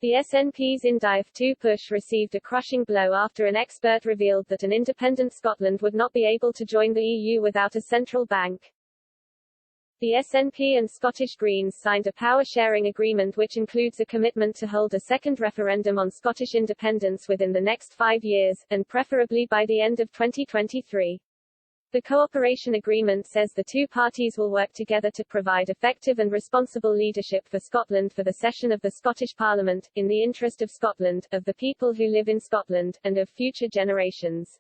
The SNP's IndyF 2 push received a crushing blow after an expert revealed that an independent Scotland would not be able to join the EU without a central bank. The SNP and Scottish Greens signed a power-sharing agreement which includes a commitment to hold a second referendum on Scottish independence within the next 5 years, and preferably by the end of 2023. The cooperation agreement says the two parties will work together to provide effective and responsible leadership for Scotland for the session of the Scottish Parliament, in the interest of Scotland, of the people who live in Scotland, and of future generations.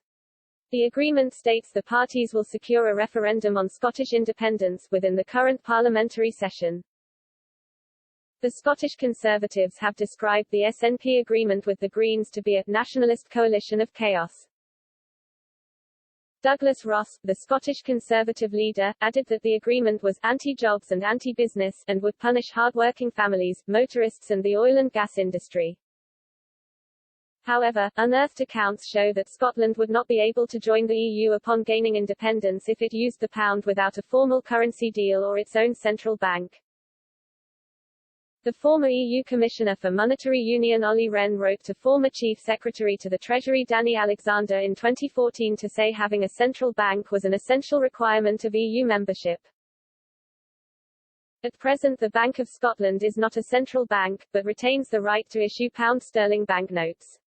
The agreement states the parties will secure a referendum on Scottish independence within the current parliamentary session. The Scottish Conservatives have described the SNP agreement with the Greens to be a nationalist coalition of chaos. Douglas Ross, the Scottish Conservative leader, added that the agreement was anti-jobs and anti-business, and would punish hard-working families, motorists and the oil and gas industry. However, unearthed accounts show that Scotland would not be able to join the EU upon gaining independence if it used the pound without a formal currency deal or its own central bank. The former EU Commissioner for Monetary Union Olli Rehn wrote to former Chief Secretary to the Treasury Danny Alexander in 2014 to say having a central bank was an essential requirement of EU membership. At present the Bank of Scotland is not a central bank, but retains the right to issue pound sterling banknotes.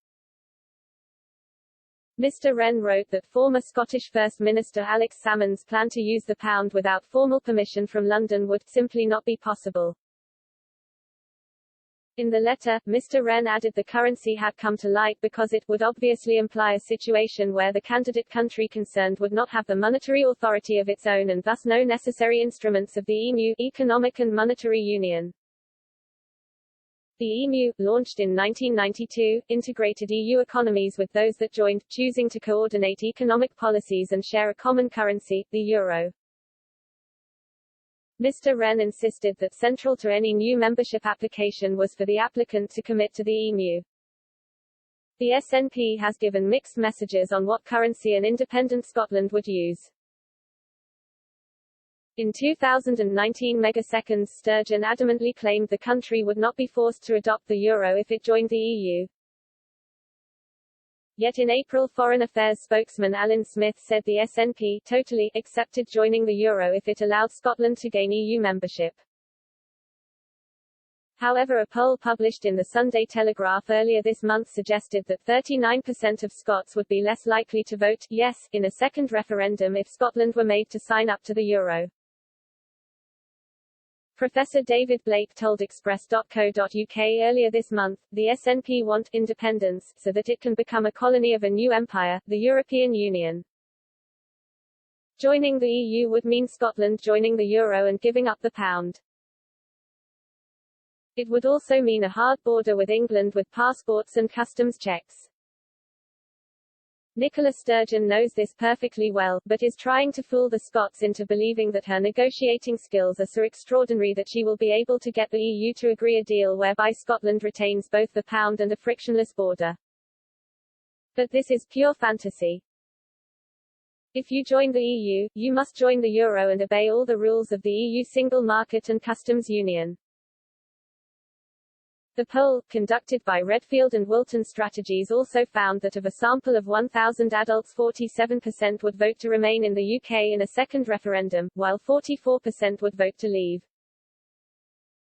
Mr. Wren wrote that former Scottish First Minister Alex Salmond's plan to use the pound without formal permission from London would simply not be possible. In the letter, Mr. Wren added the currency had come to light because it would obviously imply a situation where the candidate country concerned would not have the monetary authority of its own and thus no necessary instruments of the EMU, Economic and Monetary Union. The EMU, launched in 1992, integrated EU economies with those that joined, choosing to coordinate economic policies and share a common currency, the euro. Mr. Wren insisted that central to any new membership application was for the applicant to commit to the EMU. The SNP has given mixed messages on what currency an independent Scotland would use. In 2019 Megaseconds Sturgeon adamantly claimed the country would not be forced to adopt the euro if it joined the EU. Yet in April Foreign Affairs spokesman Alan Smith said the SNP totally accepted joining the euro if it allowed Scotland to gain EU membership. However, a poll published in the Sunday Telegraph earlier this month suggested that 39% of Scots would be less likely to vote yes in a second referendum if Scotland were made to sign up to the euro. Professor David Blake told Express.co.uk earlier this month, the SNP want independence, so that it can become a colony of a new empire, the European Union. Joining the EU would mean Scotland joining the euro and giving up the pound. It would also mean a hard border with England with passports and customs checks. Nicola Sturgeon knows this perfectly well, but is trying to fool the Scots into believing that her negotiating skills are so extraordinary that she will be able to get the EU to agree a deal whereby Scotland retains both the pound and a frictionless border. But this is pure fantasy. If you join the EU, you must join the euro and obey all the rules of the EU single market and customs union. The poll, conducted by Redfield and Wilton Strategies, also found that of a sample of 1,000 adults 47% would vote to remain in the UK in a second referendum, while 44% would vote to leave.